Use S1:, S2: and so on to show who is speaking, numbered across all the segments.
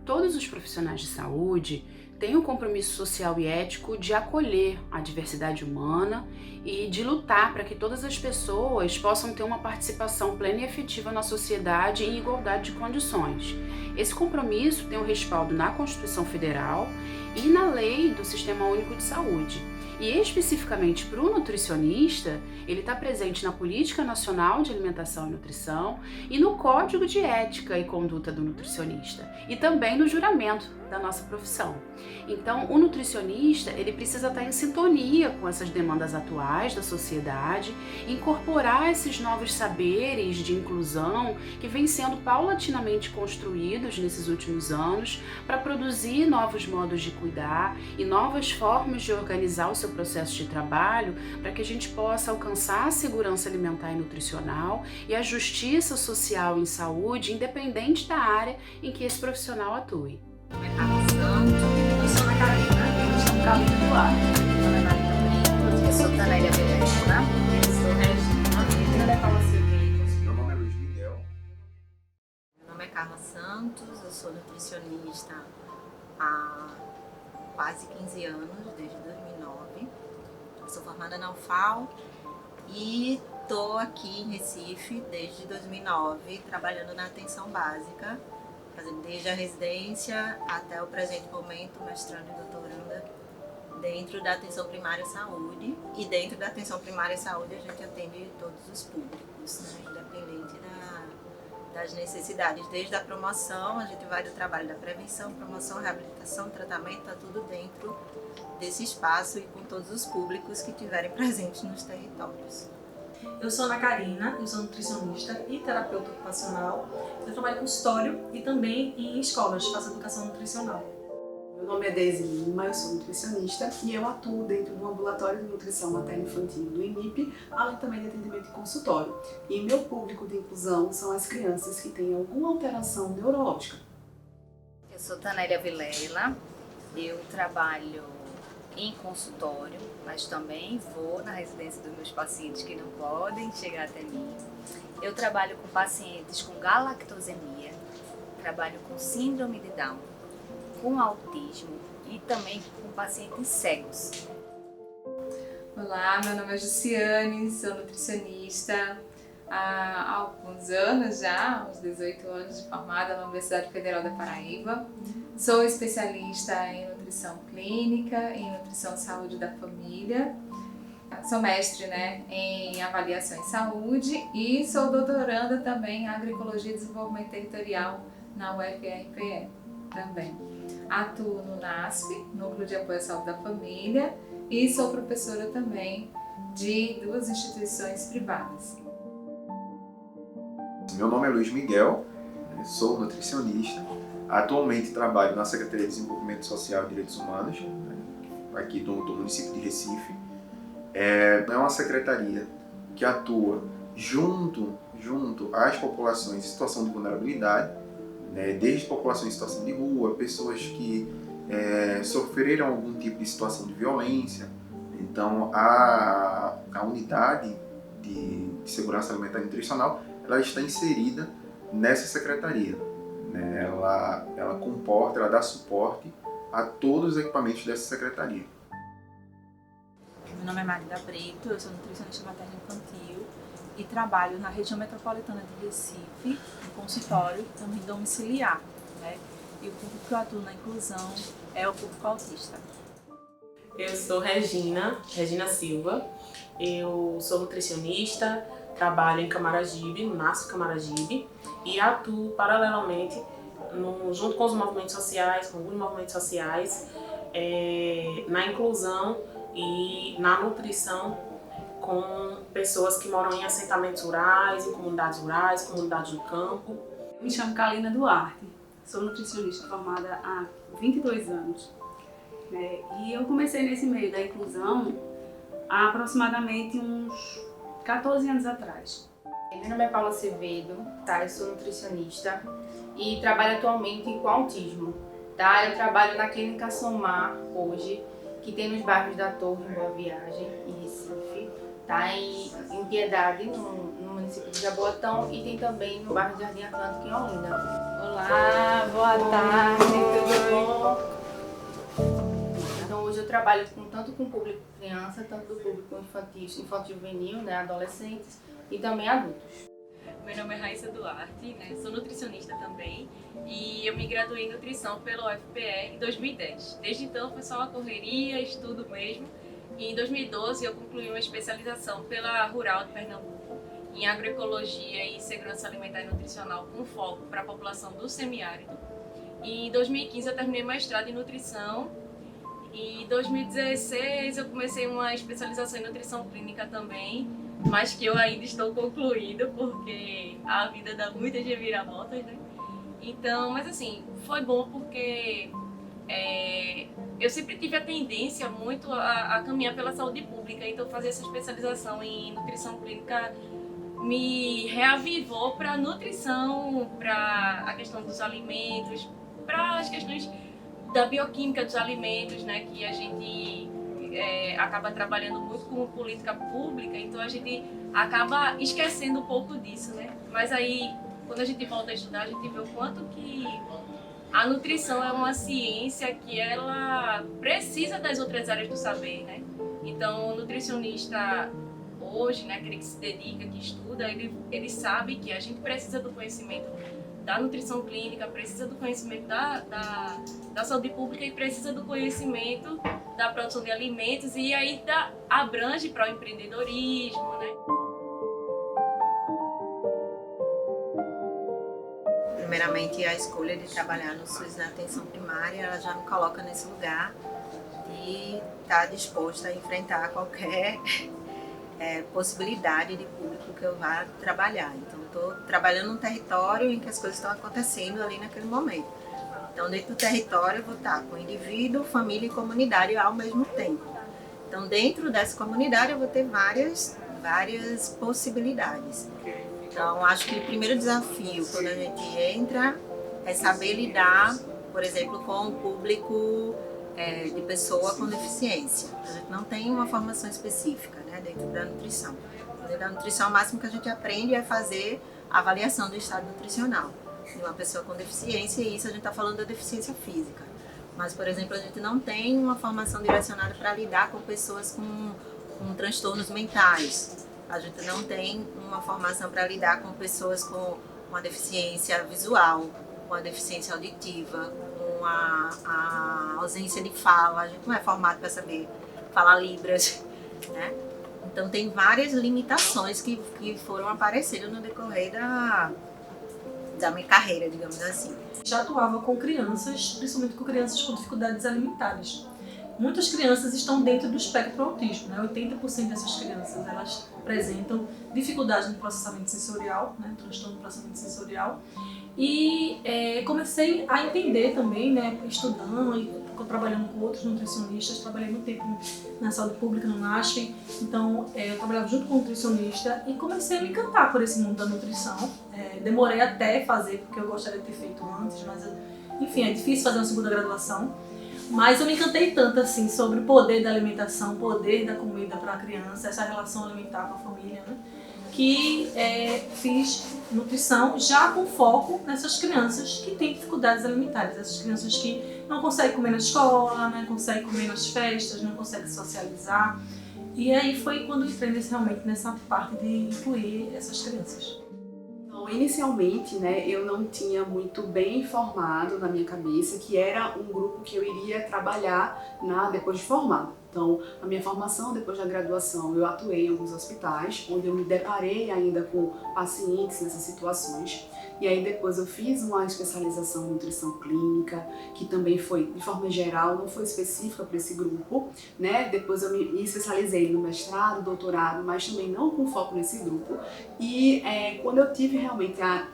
S1: Todos os profissionais de saúde têm um compromisso social e ético de acolher a diversidade humana e de lutar para que todas as pessoas possam ter uma participação plena e efetiva na sociedade em igualdade de condições. Esse compromisso tem um respaldo na Constituição Federal e na Lei do Sistema Único de Saúde. E especificamente para o nutricionista, ele está presente na Política Nacional de Alimentação e Nutrição e no Código de Ética e Conduta do Nutricionista e também no juramento da nossa profissão. Então, o nutricionista, ele precisa estar em sintonia com essas demandas atuais da sociedade, incorporar esses novos saberes de inclusão que vêm sendo paulatinamente construídos nesses últimos anos para produzir novos modos de cuidar e novas formas de organizar o seu processo de trabalho para que a gente possa alcançar a segurança alimentar e nutricional e a justiça social em saúde, independente da área em que esse profissional atue.
S2: Eu sou Ana Carina, eu sou Carolina Duarte. Meu nome é Marina Brito, eu sou Tanélia Vilela, eu sou Regina, meu nome é Paula Silveira.
S3: Meu nome é Luiz Miguel.
S2: Meu nome é Carla Santos, eu sou nutricionista há quase 15 anos, desde 2009. Eu sou formada na UFAL e estou aqui em Recife desde 2009, trabalhando na atenção básica, fazendo desde a residência até o presente momento, mestrando e doutoranda, dentro da atenção primária à saúde. E dentro da atenção primária à saúde a gente atende todos os públicos, né? Independente das necessidades. Desde a promoção, a gente vai do trabalho da prevenção, promoção, reabilitação, tratamento, está tudo dentro desse espaço e com todos os públicos que estiverem presentes nos territórios.
S4: Eu sou Ana Carina, eu sou nutricionista e terapeuta ocupacional. Eu trabalho em consultório e também em escolas, faço educação nutricional.
S5: Meu nome é Deise Lima, eu sou nutricionista e eu atuo dentro do ambulatório de nutrição materno-infantil do INIP, além também de atendimento em consultório. E meu público de inclusão são as crianças que têm alguma alteração neurológica.
S6: Eu sou Tanélia Vilela, eu trabalho em consultório, mas também vou na residência dos meus pacientes que não podem chegar até mim. Eu trabalho com pacientes com galactosemia, trabalho com síndrome de Down, com autismo e também com pacientes cegos.
S7: Olá, meu nome é Jussiane, sou nutricionista há alguns anos já, uns 18 anos de formada na Universidade Federal da Paraíba. Sou especialista em nutrição clínica, em nutrição e saúde da família. Sou mestre, em avaliação em saúde e sou doutoranda também em agroecologia e desenvolvimento territorial na UFRPE também. Atuo no NASP, Núcleo de Apoio à Saúde da Família, e sou professora também de 2 instituições privadas.
S3: Meu nome é Luiz Miguel, sou nutricionista. Atualmente trabalho na Secretaria de Desenvolvimento Social e Direitos Humanos, aqui do município de Recife. É uma secretaria que atua junto às populações em situação de vulnerabilidade, desde populações em situação de rua, pessoas que sofreram algum tipo de situação de violência. Então, a unidade de segurança alimentar e nutricional, ela está inserida nessa secretaria. Ela comporta, ela dá suporte a todos os equipamentos dessa secretaria.
S8: Meu nome é Magda Brito, eu sou nutricionista materno-infantil e trabalho na região metropolitana de Recife, em consultório, também domiciliar, E o público que eu atuo na inclusão é o público autista.
S9: Eu sou Regina Silva, eu sou nutricionista, trabalho em Camaragibe, no NASF Camaragibe, e atuo paralelamente junto com os movimentos sociais, com alguns movimentos sociais, na inclusão e na nutrição com pessoas que moram em assentamentos rurais, em comunidades rurais, comunidades do campo.
S10: Me chamo Carolina Duarte, sou nutricionista formada há 22 anos. E eu comecei nesse meio da inclusão há aproximadamente uns 14 anos atrás.
S11: Meu nome é Paula Acevedo, eu sou nutricionista e trabalho atualmente com autismo. Eu trabalho na Clínica Somar hoje, que tem nos bairros da Torre, em Boa Viagem, em Recife, em Piedade, no município município de Jaboatão e tem também no bairro Jardim Atlântico, em Olinda.
S12: Olá, boa tarde, tudo bom?
S11: Então hoje eu trabalho tanto com o público criança, tanto do público infantil juvenil, né, adolescentes e também adultos.
S13: Meu nome é Raíssa Duarte, né? Sou nutricionista também e eu me graduei em nutrição pela UFPE em 2010. Desde então foi só uma correria, estudo mesmo. E em 2012 eu concluí uma especialização pela Rural de Pernambuco em agroecologia e segurança alimentar e nutricional com foco para a população do semiárido. E em 2015 eu terminei mestrado em nutrição e em 2016 eu comecei uma especialização em nutrição clínica também, mas que eu ainda estou concluindo porque a vida dá muitas reviravoltas, né? Então, mas assim, foi bom porque eu sempre tive a tendência muito a caminhar pela saúde pública, então fazer essa especialização em nutrição clínica me reavivou para a nutrição, para a questão dos alimentos, para as questões da bioquímica dos alimentos, né, que a gente acaba trabalhando muito com política pública, então a gente acaba esquecendo um pouco disso, né? Mas aí, quando a gente volta a estudar, a gente vê o quanto que a nutrição é uma ciência que ela precisa das outras áreas do saber, né? Então, o nutricionista hoje, né, aquele que se dedica, que estuda, ele sabe que a gente precisa do conhecimento da nutrição clínica, precisa do conhecimento da saúde pública e precisa do conhecimento da produção de alimentos e aí abrange para o empreendedorismo, né?
S2: Primeiramente, a escolha de trabalhar no SUS na atenção primária, ela já me coloca nesse lugar e está disposta a enfrentar qualquer possibilidade de público que eu vá trabalhar. Então, estou trabalhando num território em que as coisas estão acontecendo ali naquele momento. Então, dentro do território, eu vou estar com indivíduo, família e comunidade ao mesmo tempo. Então, dentro dessa comunidade, eu vou ter várias possibilidades. Então, acho que o primeiro desafio, quando a gente entra, é saber lidar, por exemplo, com o público de pessoa com deficiência. A gente não tem uma formação específica, né, dentro da nutrição. Dentro da nutrição, o máximo que a gente aprende é fazer a avaliação do estado nutricional de uma pessoa com deficiência, e isso a gente está falando da deficiência física. Mas, por exemplo, a gente não tem uma formação direcionada para lidar com pessoas com transtornos mentais. A gente não tem uma formação para lidar com pessoas com uma deficiência visual, com a deficiência auditiva, com a ausência de fala. A gente não é formado para saber falar libras, né? Então tem várias limitações que foram aparecendo no decorrer da minha carreira, digamos assim.
S4: Já atuava com crianças, principalmente com crianças com dificuldades alimentares. Muitas crianças estão dentro do espectro autismo, né? 80% dessas crianças elas apresentam dificuldade no processamento sensorial, né? Transtorno do processamento sensorial. E comecei a entender também, né? Estudando e trabalhando com outros nutricionistas, trabalhei muito tempo na saúde pública, no NASF, então eu trabalhava junto com um nutricionista e comecei a me encantar por esse mundo da nutrição. Demorei até fazer, porque eu gostaria de ter feito antes, mas enfim, é difícil fazer uma segunda graduação. Mas eu me encantei tanto assim sobre o poder da alimentação, o poder da comida para a criança, essa relação alimentar com a família, né? Que fiz nutrição já com foco nessas crianças que têm dificuldades alimentares, essas crianças que não conseguem comer na escola, não conseguem comer nas festas, não conseguem socializar. E aí foi quando entrei realmente nessa parte de incluir essas crianças.
S5: Então, inicialmente, né, eu não tinha muito bem informado na minha cabeça que era um grupo que eu iria trabalhar depois de formado. Então, a minha formação, depois da graduação, eu atuei em alguns hospitais, onde eu me deparei ainda com pacientes nessas situações. E aí depois eu fiz uma especialização em nutrição clínica, que também foi, de forma geral, não foi específica para esse grupo, né? Depois eu me especializei no mestrado, doutorado, mas também não com foco nesse grupo. E quando eu tive realmente a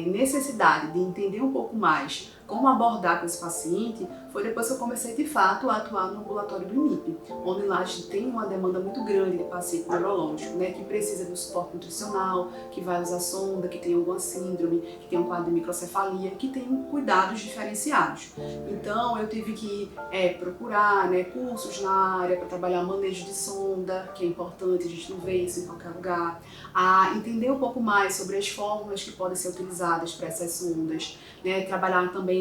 S5: necessidade de entender um pouco mais como abordar com esse paciente foi depois que eu comecei de fato a atuar no ambulatório do IMIP, onde lá a gente tem uma demanda muito grande de paciente neurológico, né, que precisa do suporte nutricional, que vai usar sonda, que tem alguma síndrome, que tem um quadro de microcefalia, que tem cuidados diferenciados. Então eu tive que procurar, né, cursos na área para trabalhar manejo de sonda, que é importante, a gente não vê isso em qualquer lugar, a entender um pouco mais sobre as fórmulas que podem ser utilizadas para essas sondas, né, trabalhar também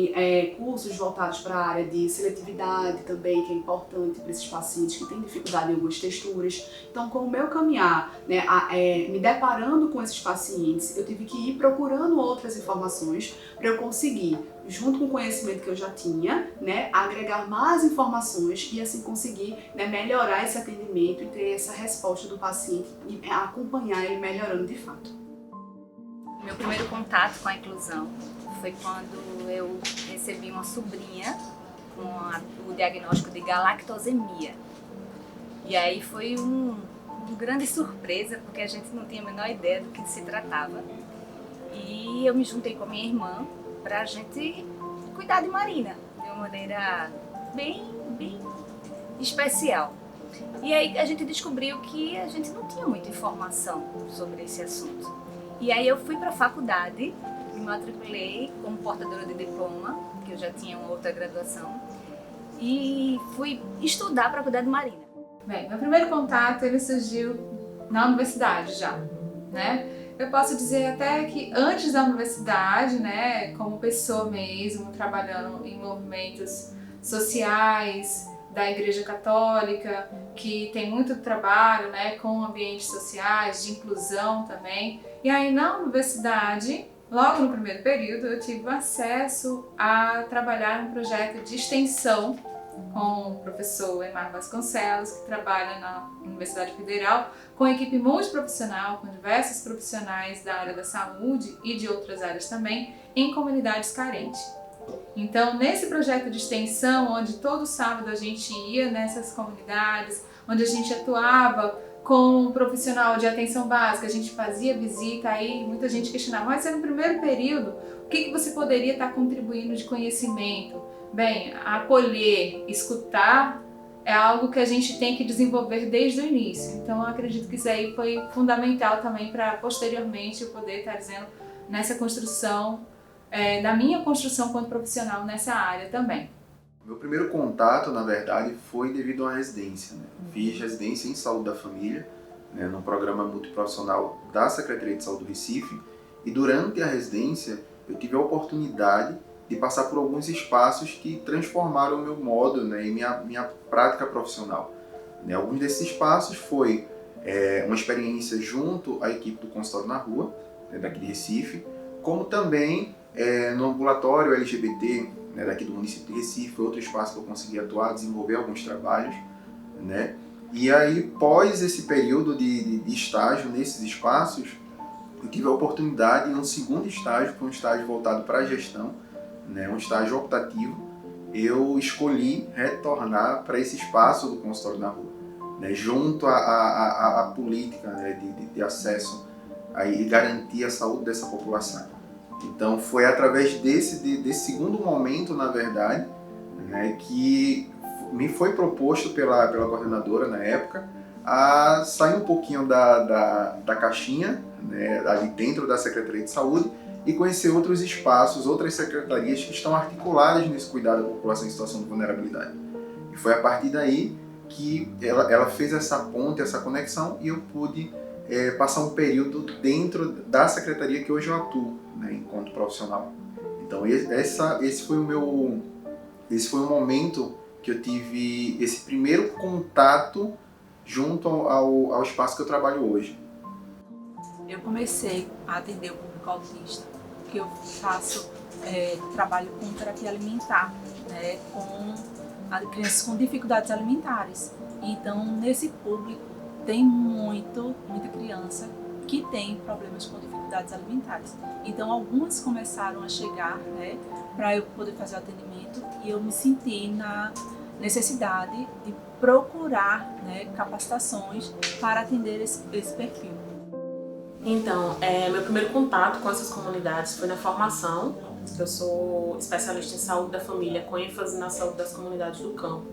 S5: cursos voltados para a área de seletividade também, que é importante para esses pacientes que têm dificuldade em algumas texturas. Então, com o meu caminhar, né, me deparando com esses pacientes, eu tive que ir procurando outras informações para eu conseguir, junto com o conhecimento que eu já tinha, né, agregar mais informações e assim conseguir, né, melhorar esse atendimento e ter essa resposta do paciente e acompanhar ele melhorando de fato.
S6: Meu primeiro contato com a inclusão foi quando eu recebi uma sobrinha com o diagnóstico de galactosemia. E aí foi uma grande surpresa, porque a gente não tinha a menor ideia do que se tratava. E eu me juntei com a minha irmã para a gente cuidar de Marina de uma maneira bem especial. E aí a gente descobriu que a gente não tinha muita informação sobre esse assunto. E aí eu fui para a faculdade, me matriculei como portadora de diploma, que eu já tinha uma outra graduação, e fui estudar para cuidar de Marina.
S7: Bem, meu primeiro contato ele surgiu na universidade já, né? Eu posso dizer até que antes da universidade, né, como pessoa mesmo, trabalhando em movimentos sociais da Igreja Católica, que tem muito trabalho, né, com ambientes sociais, de inclusão também. E aí na universidade, logo no primeiro período, eu tive acesso a trabalhar em um projeto de extensão com o professor Emar Vasconcelos, que trabalha na Universidade Federal, com equipe multiprofissional, com diversos profissionais da área da saúde e de outras áreas também, em comunidades carentes. Então, nesse projeto de extensão, onde todo sábado a gente ia nessas comunidades, onde a gente atuava com um profissional de atenção básica, a gente fazia visita, aí muita gente questionava, mas no primeiro período, o que você poderia estar contribuindo de conhecimento? Bem, acolher, escutar é algo que a gente tem que desenvolver desde o início. Então, eu acredito que isso aí foi fundamental também para posteriormente eu poder estar dizendo nessa construção, da minha construção quanto profissional nessa área também.
S3: Meu primeiro contato, na verdade, foi devido a uma residência, né? Fiz residência em saúde da família, né, no programa multiprofissional da Secretaria de Saúde do Recife, e durante a residência eu tive a oportunidade de passar por alguns espaços que transformaram o meu modo, né, e minha prática profissional. Né, alguns desses espaços foi uma experiência junto à equipe do consultório na rua, né, daqui de Recife, como também no ambulatório LGBT, né, daqui do município de Recife, foi outro espaço que eu consegui atuar, desenvolver alguns trabalhos, né? E aí, pós esse período de estágio nesses espaços, eu tive a oportunidade em um segundo estágio, que foi um estágio voltado para a gestão, né, um estágio optativo. Eu escolhi retornar para esse espaço do consultório na rua, né, junto à política, né, de acesso e garantir a saúde dessa população. Então foi através desse segundo momento, na verdade, né, que me foi proposto pela coordenadora na época a sair um pouquinho da caixinha, né, ali dentro da Secretaria de Saúde, e conhecer outros espaços, outras secretarias que estão articuladas nesse cuidado da população em situação de vulnerabilidade. E foi a partir daí que ela fez essa ponte, essa conexão, e eu pude passar um período dentro da secretaria que hoje eu atuo, né, enquanto profissional. Então esse foi um momento que eu tive esse primeiro contato junto ao espaço que eu trabalho hoje.
S8: Eu comecei a atender o público autista, porque eu faço trabalho com terapia alimentar, né, com crianças com dificuldades alimentares. Então, nesse público tem muita criança que tem problemas com dificuldades alimentares. Então, algumas começaram a chegar, né, para eu poder fazer o atendimento, e eu me senti na necessidade de procurar, né, capacitações para atender esse perfil.
S9: Então, meu primeiro contato com essas comunidades foi na formação Eu sou especialista em saúde da família, com ênfase na saúde das comunidades do campo.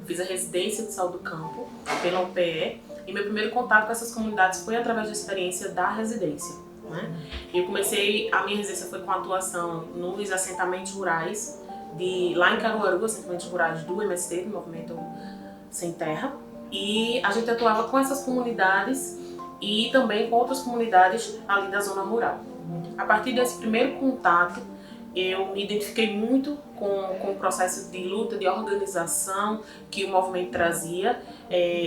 S9: Fiz a residência de saúde do campo pela UPE e meu primeiro contato com essas comunidades foi através da experiência da residência, né? A minha residência foi com atuação nos assentamentos rurais, lá em Caruaru, assentamentos rurais do MST, do Movimento Sem Terra, e a gente atuava com essas comunidades e também com outras comunidades ali da zona rural. A partir desse primeiro contato, eu me identifiquei muito com o processo de luta, de organização que o movimento trazia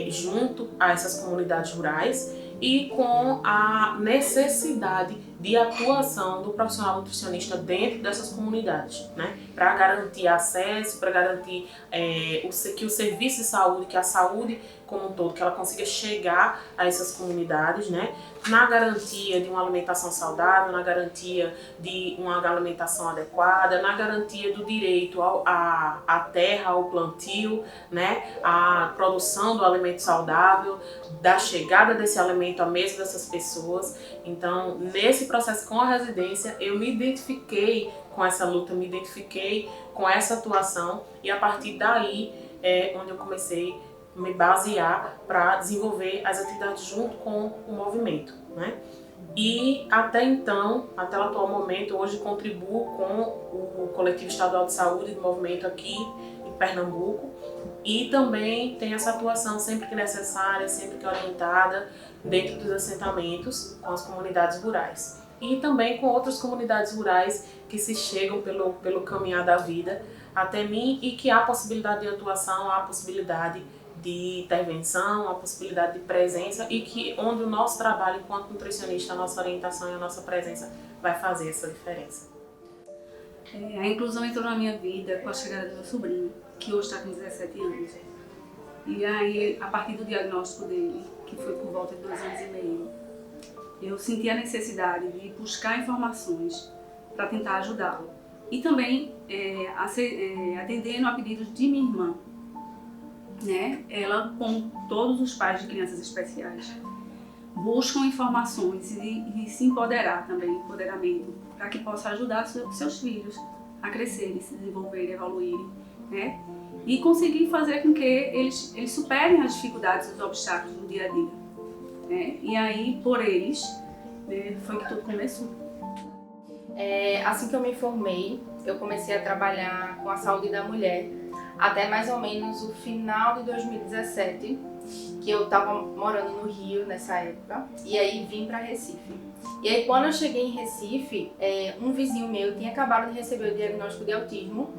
S9: junto a essas comunidades rurais e com a necessidade de atuação do profissional nutricionista dentro dessas comunidades, né? Para garantir acesso, para garantir que o serviço de saúde, que a saúde como um todo, que ela consiga chegar a essas comunidades, né? Na garantia de uma alimentação saudável, na garantia de uma alimentação adequada, na garantia do direito à terra, ao plantio, né? À produção do alimento saudável, da chegada desse alimento à mesa dessas pessoas. Então, nesse processo com a residência, eu me identifiquei com essa luta, me identifiquei com essa atuação e a partir daí é onde eu comecei a me basear para desenvolver as atividades junto com o movimento, né? E até então, até o atual momento, hoje contribuo com o Coletivo Estadual de Saúde do movimento aqui em Pernambuco e também tenho essa atuação sempre que necessária, sempre que orientada dentro dos assentamentos com as comunidades rurais. E também com outras comunidades rurais que se chegam pelo caminhar da vida até mim e que há possibilidade de atuação, há possibilidade de intervenção, há possibilidade de presença e que onde o nosso trabalho enquanto nutricionista, a nossa orientação e a nossa presença vai fazer essa diferença.
S10: A inclusão entrou na minha vida com a chegada do meu sobrinho, que hoje está com 17 anos. E aí, a partir do diagnóstico dele, que foi por volta de 2 anos e meio, eu senti a necessidade de buscar informações para tentar ajudá-lo. E também atendendo a pedidos de minha irmã, né? Ela, como todos os pais de crianças especiais, buscam informações e se empoderar também, empoderamento, para que possa ajudar seus filhos a crescerem, se desenvolverem, evoluírem, né? E conseguir fazer com que eles superem as dificuldades e os obstáculos do dia a dia, né? E aí, por eles, né, foi que tudo começou.
S11: Assim que eu me formei, eu comecei a trabalhar com a saúde da mulher até mais ou menos o final de 2017, que eu estava morando no Rio nessa época, e aí vim para Recife. E aí quando eu cheguei em Recife, um vizinho meu tinha acabado de receber o diagnóstico de autismo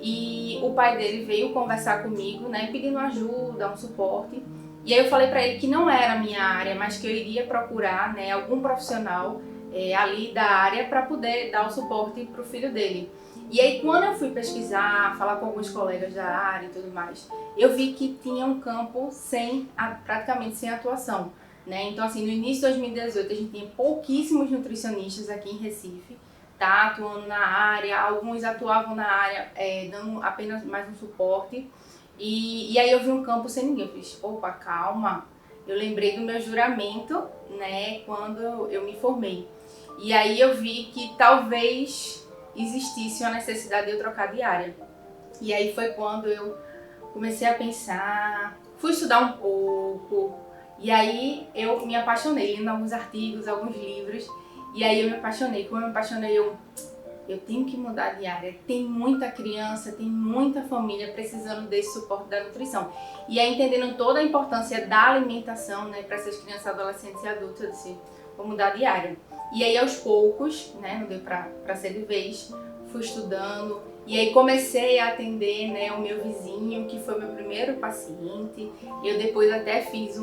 S11: e o pai dele veio conversar comigo, né, pedindo ajuda, um suporte. E aí eu falei para ele que não era a minha área, mas que eu iria procurar, né, algum profissional ali da área para poder dar o suporte para o filho dele. E aí quando eu fui pesquisar, falar com alguns colegas da área e tudo mais, eu vi que tinha um campo praticamente sem atuação, né? Então assim, no início de 2018 a gente tinha pouquíssimos nutricionistas aqui em Recife, tá, atuando na área, alguns atuavam na área dando apenas mais um suporte. E aí eu vi um campo sem ninguém, eu fiz, opa, calma, eu lembrei do meu juramento, né, quando eu me formei. E aí eu vi que talvez existisse uma necessidade de eu trocar de área. E aí foi quando eu comecei a pensar, fui estudar um pouco, e aí eu me apaixonei, lendo alguns artigos, alguns livros, e aí eu me apaixonei. Como eu me apaixonei, eu tenho que mudar de área. Tem muita criança, tem muita família precisando desse suporte da nutrição. E aí entendendo toda a importância da alimentação, né, para essas crianças, adolescentes e adultos, eu disse, vou mudar de área. E aí aos poucos, né, não deu pra ser de vez, fui estudando e aí comecei a atender, né, o meu vizinho, que foi meu primeiro paciente. Eu depois até fiz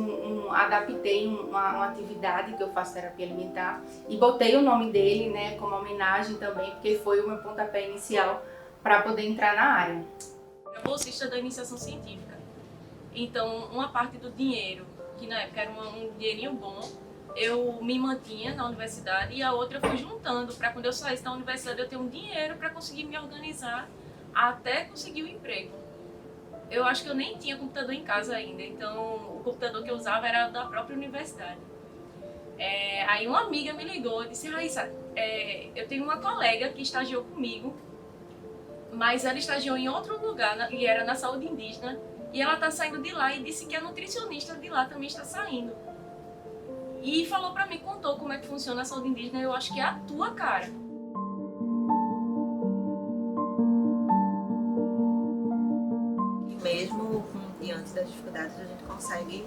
S11: adaptei uma atividade que eu faço terapia alimentar e botei o nome dele, né, como homenagem também, porque foi o meu pontapé inicial para poder entrar na área.
S13: Eu sou bolsista da iniciação científica, então uma parte do dinheiro, que na época era um dinheirinho bom, eu me mantinha na universidade e a outra eu fui juntando para quando eu saísse da universidade eu ter um dinheiro para conseguir me organizar até conseguir o emprego. Eu acho que eu nem tinha computador em casa ainda, então o computador que eu usava era da própria universidade. Aí uma amiga me ligou e disse: Raíssa, eu tenho uma colega que estagiou comigo, mas ela estagiou em outro lugar, e era na saúde indígena, e ela está saindo de lá e disse que a nutricionista de lá também está saindo. E falou pra mim, contou como é que funciona a saúde indígena, eu acho que é a tua cara.
S2: E mesmo diante das dificuldades, a gente consegue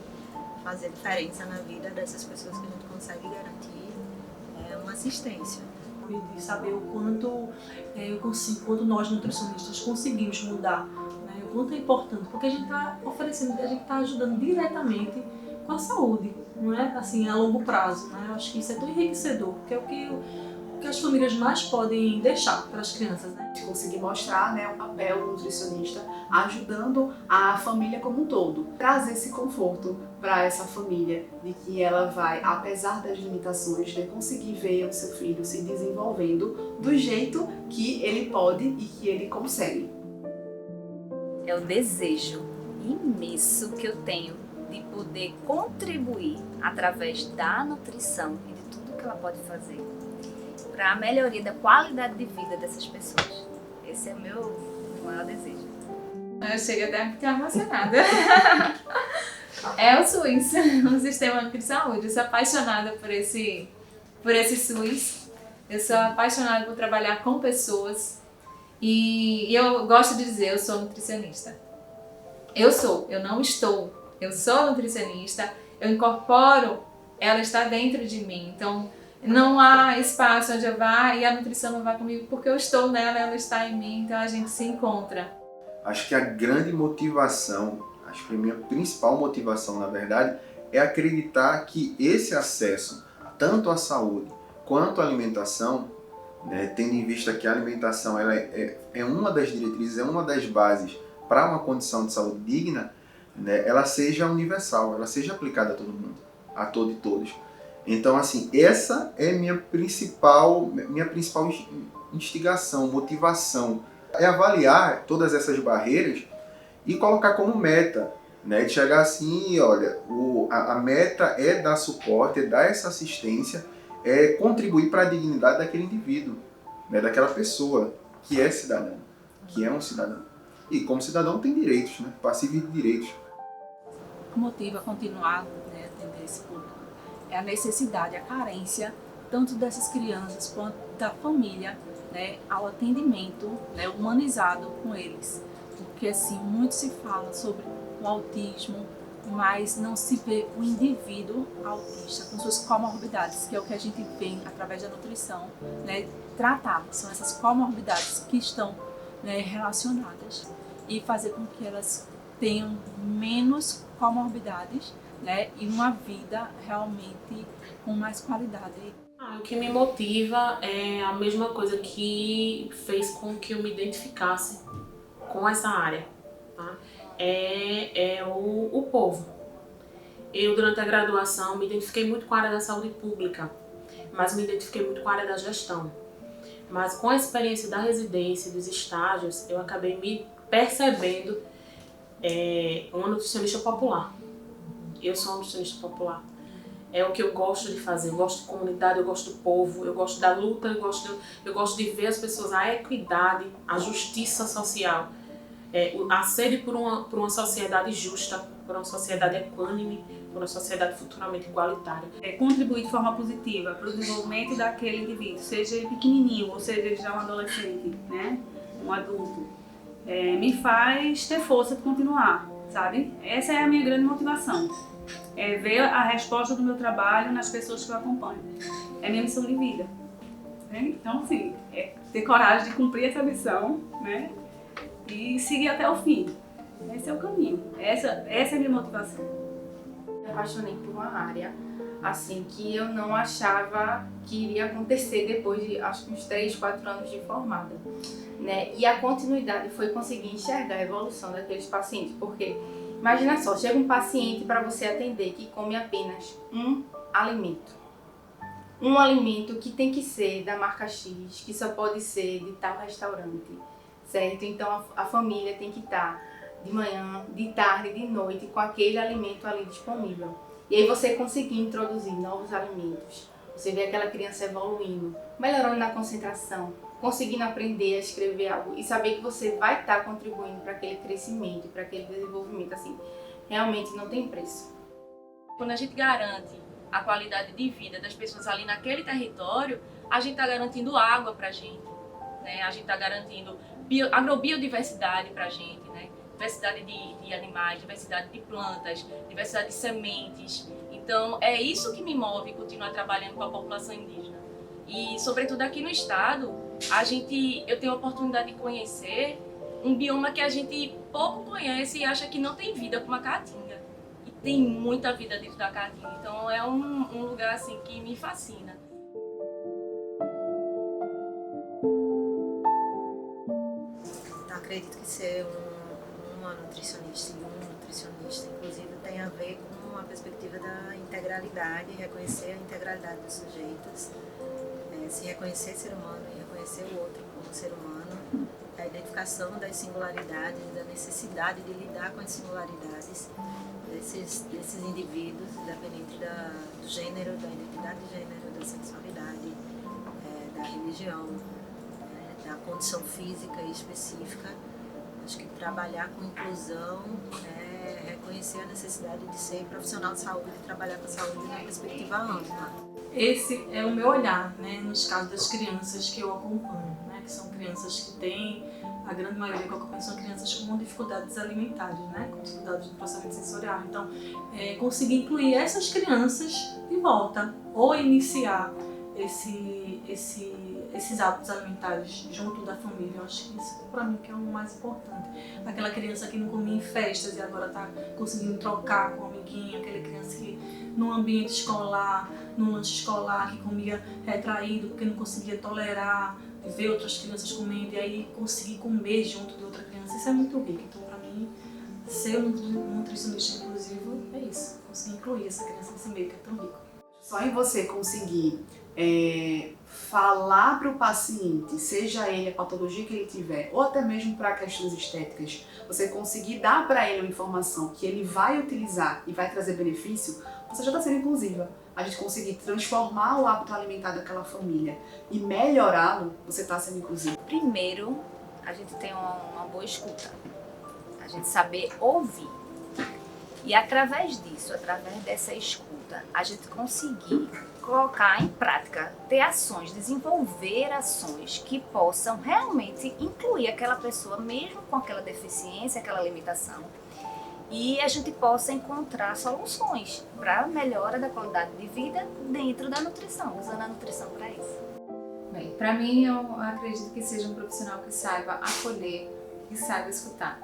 S2: fazer diferença na vida dessas pessoas, que a gente consegue garantir uma assistência.
S4: De saber o quanto quanto nós nutricionistas conseguimos mudar, né? O quanto é importante, porque a gente está oferecendo, a gente está ajudando diretamente com a saúde, não é assim a longo prazo, né? Eu acho que isso é tão enriquecedor, porque é o que as famílias mais podem deixar para as crianças, né?
S5: Conseguir mostrar, né, o papel do nutricionista ajudando a família como um todo, trazer esse conforto para essa família de que ela vai, apesar das limitações, né, conseguir ver o seu filho se desenvolvendo do jeito que ele pode e que ele consegue.
S6: É o desejo imenso que eu tenho de poder contribuir através da nutrição e de tudo que ela pode fazer para a melhoria da qualidade de vida dessas pessoas. Esse é o meu maior desejo.
S7: Eu chego até a ficar emocionada. É o SUS, o Sistema Único de Saúde. Eu sou apaixonada por esse SUS. Eu sou apaixonada por trabalhar com pessoas. E eu gosto de dizer, eu sou nutricionista. Eu não estou. Eu sou nutricionista, eu incorporo, ela está dentro de mim. Então, não há espaço onde eu vá e a nutrição não vai comigo, porque eu estou nela, ela está em mim, então a gente se encontra.
S3: Acho que a grande motivação, acho que a minha principal motivação, na verdade, é acreditar que esse acesso, tanto à saúde quanto à alimentação, né, tendo em vista que a alimentação ela é uma das diretrizes, é uma das bases para uma condição de saúde digna, né, ela seja universal, ela seja aplicada a todo mundo, a todos e todas. Então, assim, essa é minha principal instigação, motivação. É avaliar todas essas barreiras e colocar como meta, né? De chegar assim, olha, a meta é dar suporte, é dar essa assistência, é contribuir para a dignidade daquele indivíduo, né? Daquela pessoa que é cidadã, que é um cidadão. E como cidadão tem direitos, né? Passível de direitos.
S8: O que motiva a continuar, né, atender esse público é a necessidade, a carência, tanto dessas crianças quanto da família, né, ao atendimento, né, humanizado com eles. Porque assim, muito se fala sobre o autismo, mas não se vê o indivíduo autista com suas comorbidades, que é o que a gente vem através da nutrição, né, tratar. São essas comorbidades que estão, né, relacionadas e fazer com que elas tenham menos comorbidades, né, e uma vida realmente com mais qualidade.
S9: O que me motiva é a mesma coisa que fez com que eu me identificasse com essa área, tá? É o povo. Eu, durante a graduação, me identifiquei muito com a área da saúde pública, mas me identifiquei muito com a área da gestão. Mas com a experiência da residência, dos estágios, eu acabei me percebendo uma nutricionista popular. Eu sou uma nutricionista popular. É o que eu gosto de fazer. Eu gosto de comunidade, eu gosto do povo, eu gosto da luta, eu gosto de ver as pessoas, a equidade, a justiça social, a sede por uma sociedade justa, por uma sociedade equânime, por uma sociedade futuramente igualitária.
S10: Contribuir de forma positiva para o desenvolvimento daquele indivíduo, seja ele pequenininho ou seja ele já um adolescente, né, um adulto, me faz ter força de continuar, sabe? Essa é a minha grande motivação. É ver a resposta do meu trabalho nas pessoas que eu acompanho. É minha missão de vida. Né? Então, assim, é ter coragem de cumprir essa missão, né? E seguir até o fim. Esse é o caminho. Essa é a minha motivação.
S11: Me apaixonei por uma área assim que eu não achava que iria acontecer depois de acho que uns 3, 4 anos de formada, né? E a continuidade foi conseguir enxergar a evolução daqueles pacientes, porque imagina só, chega um paciente para você atender que come apenas um alimento que tem que ser da marca X, que só pode ser de tal restaurante, certo? Então a família tem que estar de manhã, de tarde, de noite com aquele alimento ali disponível. E aí você conseguir introduzir novos alimentos, você vê aquela criança evoluindo, melhorando na concentração, conseguindo aprender a escrever algo e saber que você vai estar contribuindo para aquele crescimento, para aquele desenvolvimento, assim, realmente não tem preço.
S13: Quando a gente garante a qualidade de vida das pessoas ali naquele território, a gente está garantindo água para a gente, né? A gente está garantindo agrobiodiversidade para a gente, né? Diversidade de animais, diversidade de plantas, diversidade de sementes. Então, é isso que me move continuar trabalhando com a população indígena. E, sobretudo aqui no estado, eu tenho a oportunidade de conhecer um bioma que a gente pouco conhece e acha que não tem vida, como a Caatinga. E tem muita vida dentro da Caatinga. Então, é um lugar assim que me fascina.
S2: Eu acredito que ser uma nutricionista e um nutricionista, inclusive, tem a ver com a perspectiva da integralidade, reconhecer a integralidade dos sujeitos, se reconhecer ser humano e reconhecer o outro como ser humano, a identificação das singularidades, da necessidade de lidar com as singularidades desses indivíduos, independente do gênero, da identidade de gênero, da sexualidade, da religião, da condição física específica. Acho que trabalhar com inclusão é reconhecer a necessidade de ser profissional de saúde e trabalhar com a saúde na perspectiva ampla.
S4: Esse é o meu olhar, né, nos casos das crianças que eu acompanho, né, que são crianças que têm, a grande maioria que eu acompanho são crianças com dificuldades alimentares, né, com dificuldades no processamento sensorial. Então, conseguir incluir essas crianças de volta ou iniciar esses hábitos alimentares junto da família, eu acho que isso para mim que é o mais importante. Aquela criança que não comia em festas e agora está conseguindo trocar com um amiguinho, aquela criança que no ambiente escolar, no lanche escolar, que comia retraído porque não conseguia tolerar, de ver outras crianças comendo e aí conseguir comer junto de outra criança, isso é muito rico. Então para mim, ser um nutricionista inclusivo é isso, conseguir incluir essa criança nesse meio que é tão rico.
S5: Só em você conseguir falar para o paciente, seja ele a patologia que ele tiver, ou até mesmo para questões estéticas, você conseguir dar para ele uma informação que ele vai utilizar e vai trazer benefício, você já está sendo inclusiva. A gente conseguir transformar o hábito alimentar daquela família e melhorá-lo, você está sendo inclusivo.
S6: Primeiro, a gente tem uma boa escuta, a gente saber ouvir. E através disso, através dessa escuta, a gente conseguir colocar em prática, ter ações, desenvolver ações que possam realmente incluir aquela pessoa, mesmo com aquela deficiência, aquela limitação, e a gente possa encontrar soluções para a melhora da qualidade de vida dentro da nutrição, usando a nutrição para isso.
S7: Bem, para mim, eu acredito que seja um profissional que saiba acolher, que saiba escutar.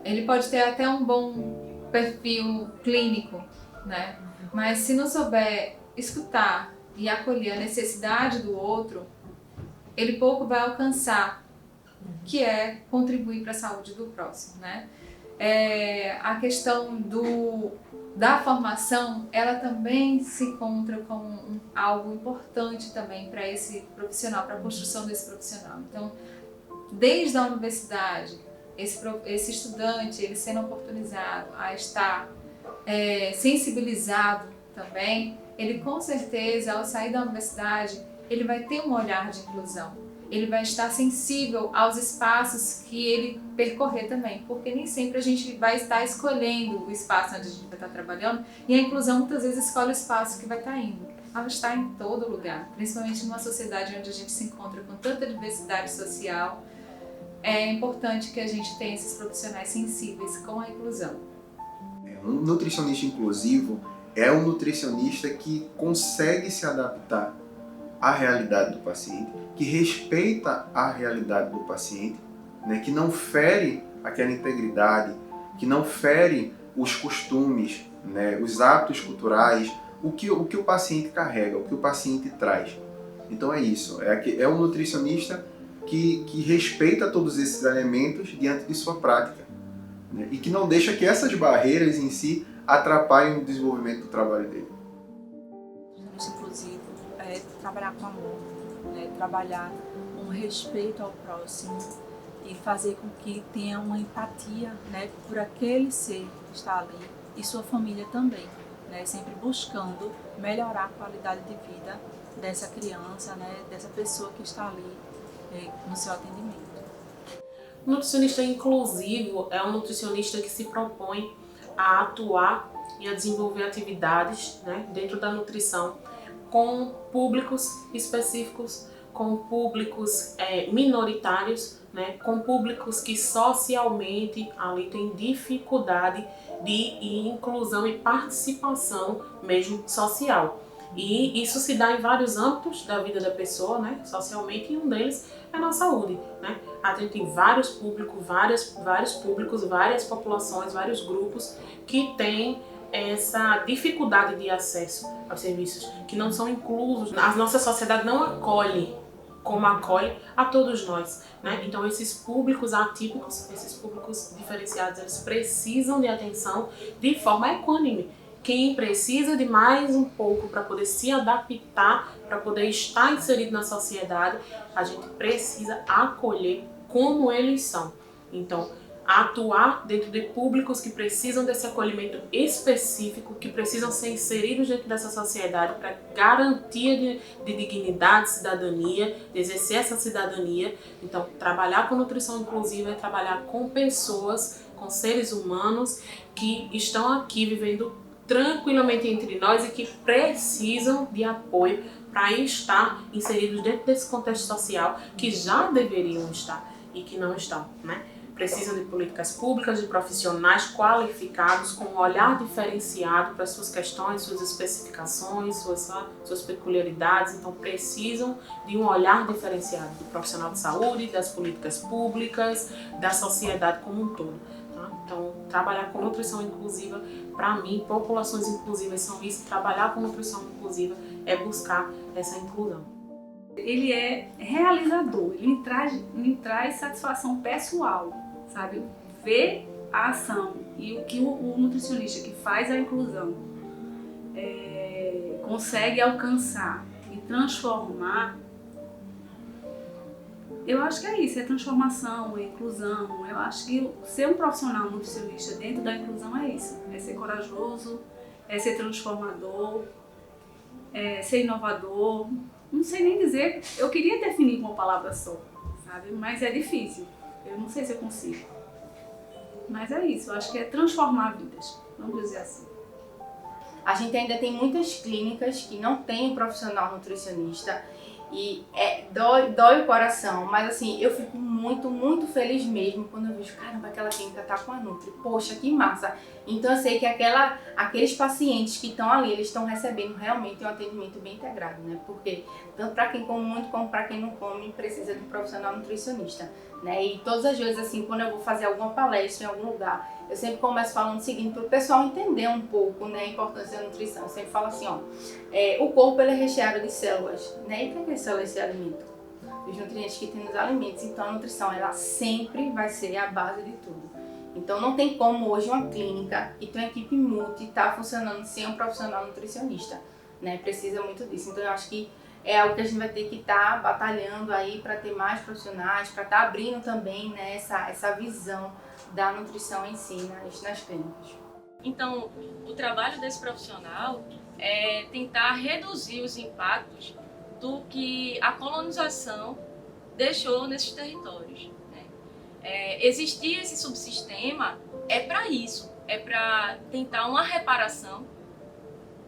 S7: Ele pode ter até um bom perfil clínico, né? Mas se não souber escutar e acolher a necessidade do outro, ele pouco vai alcançar, que é contribuir para a saúde do próximo, né? A questão da formação, ela também se encontra como algo importante também para esse profissional, para a construção desse profissional. Então, desde a universidade, esse estudante, ele sendo oportunizado a estar sensibilizado também, ele com certeza, ao sair da universidade, ele vai ter um olhar de inclusão. Ele vai estar sensível aos espaços que ele percorrer também, porque nem sempre a gente vai estar escolhendo o espaço onde a gente vai estar trabalhando, e a inclusão muitas vezes escolhe o espaço que vai estar indo. Ela está em todo lugar, principalmente numa sociedade onde a gente se encontra com tanta diversidade social. É importante que a gente tenha esses profissionais sensíveis com a inclusão.
S3: Um nutricionista inclusivo é um nutricionista que consegue se adaptar à realidade do paciente, que respeita a realidade do paciente, né, que não fere aquela integridade, que não fere os costumes, né, os hábitos culturais, o que o paciente carrega, o que o paciente traz. Então é isso, é um nutricionista que respeita todos esses elementos diante de sua prática, né, e que não deixa que essas barreiras em si atrapalhem o desenvolvimento do trabalho dele.
S8: Inclusive, trabalhar com amor, trabalhar com respeito ao próximo e fazer com que tenha uma empatia, por aquele ser que está ali e sua família também. né, sempre buscando melhorar a qualidade de vida dessa criança, né, dessa pessoa que está ali no seu atendimento.
S9: O nutricionista inclusivo é um nutricionista que se propõe a atuar e a desenvolver atividades, né, dentro da nutrição com públicos específicos, com públicos minoritários, né, com públicos que socialmente ali têm dificuldade de inclusão e participação mesmo social. E isso se dá em vários âmbitos da vida da pessoa, né, socialmente, e um deles é na saúde, né. A gente tem vários públicos, várias populações, vários grupos que têm essa dificuldade de acesso aos serviços, que não são inclusos. A nossa sociedade não acolhe como acolhe a todos nós, né? Então esses públicos atípicos, esses públicos diferenciados, eles precisam de atenção de forma equânime. Quem precisa de mais um pouco para poder se adaptar, para poder estar inserido na sociedade, a gente precisa acolher como eles são. Então, atuar dentro de públicos que precisam desse acolhimento específico, que precisam ser inseridos dentro dessa sociedade para garantia de dignidade, cidadania, de exercer essa cidadania. Então, trabalhar com nutrição inclusiva é trabalhar com pessoas, com seres humanos que estão aqui vivendo tranquilamente entre nós e que precisam de apoio para estar inseridos dentro desse contexto social que já deveriam estar e que não estão, né? Precisam de políticas públicas, de profissionais qualificados, com um olhar diferenciado para suas questões, suas especificações, suas peculiaridades. Então, precisam de um olhar diferenciado do profissional de saúde, das políticas públicas, da sociedade como um todo. Tá? Então, trabalhar com nutrição inclusiva, para mim, populações inclusivas são isso. Trabalhar com nutrição inclusiva é buscar essa inclusão.
S10: Ele é realizador, ele me traz satisfação pessoal, sabe? Ver a ação e o que o nutricionista que faz a inclusão consegue alcançar e transformar, eu acho que é isso, é transformação, é inclusão. Eu acho que ser um profissional nutricionista dentro da inclusão é isso, é ser corajoso, é ser transformador, é ser inovador. Não sei nem dizer, eu queria definir com uma palavra só, sabe? Mas é difícil, eu não sei se eu consigo. Mas é isso, eu acho que é transformar vidas, vamos dizer assim.
S11: A gente ainda tem muitas clínicas que não tem um profissional nutricionista e dói o coração, mas assim, eu fico muito feliz mesmo quando eu vejo, caramba, aquela clínica tá com a Nutri, poxa, que massa. Então eu sei que aqueles pacientes que estão ali, eles estão recebendo realmente um atendimento bem integrado, né? Porque tanto para quem come muito como para quem não come, precisa de um profissional nutricionista, né? E todas as vezes, assim, quando eu vou fazer alguma palestra em algum lugar, eu sempre começo falando o seguinte, para o pessoal entender um pouco, né, a importância da nutrição. Eu sempre falo assim, ó, o corpo ele é recheado de células, né? E para que células se alimentam? Os nutrientes que tem nos alimentos. Então a nutrição, ela sempre vai ser a base de tudo. Então não tem como hoje uma clínica e tua equipe multi estar funcionando sem um profissional nutricionista, né? Precisa muito disso. Então eu acho que é algo que a gente vai ter que estar batalhando aí para ter mais profissionais, para estar abrindo também, né, essa visão da nutrição em si nas clínicas.
S13: Então, o trabalho desse profissional é tentar reduzir os impactos do que a colonização deixou nesses territórios, né? Existir esse subsistema é para isso, é para tentar uma reparação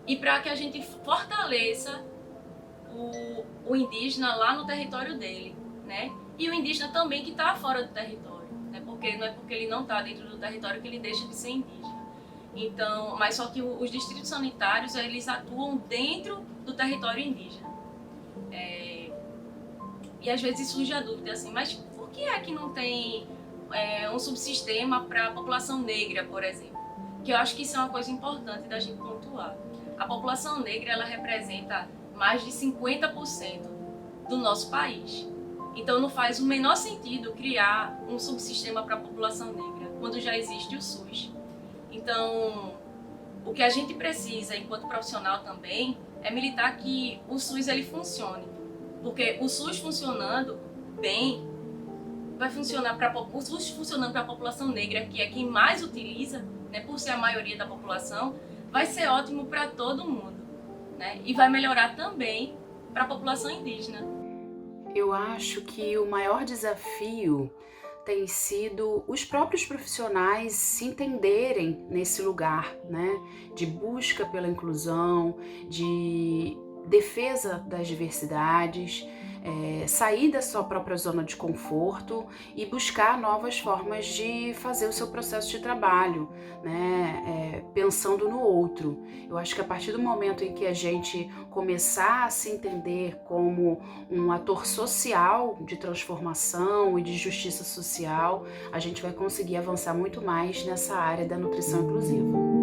S13: e para que a gente fortaleça o indígena lá no território dele, né? E o indígena também que está fora do território, né? Porque não é porque ele não está dentro do território que ele deixa de ser indígena. Então, mas só que os distritos sanitários, eles atuam dentro do território indígena. E às vezes surge a dúvida assim, mas por que é que não tem um subsistema para a população negra, por exemplo? Que eu acho que isso é uma coisa importante da gente pontuar. A população negra, ela representa mais de 50% do nosso país. Então não faz o menor sentido criar um subsistema para a população negra, quando já existe o SUS. Então, o que a gente precisa, enquanto profissional também, é militar que o SUS ele funcione. Porque o SUS funcionando bem, vai funcionar o SUS funcionando para a população negra, que é quem mais utiliza, né, por ser a maioria da população, vai ser ótimo para todo mundo, né? E vai melhorar também para a população indígena.
S1: Eu acho que o maior desafio tem sido os próprios profissionais se entenderem nesse lugar, né? De busca pela inclusão, de defesa das diversidades, sair da sua própria zona de conforto e buscar novas formas de fazer o seu processo de trabalho, né? Pensando no outro. Eu acho que a partir do momento em que a gente começar a se entender como um ator social de transformação e de justiça social, a gente vai conseguir avançar muito mais nessa área da nutrição inclusiva.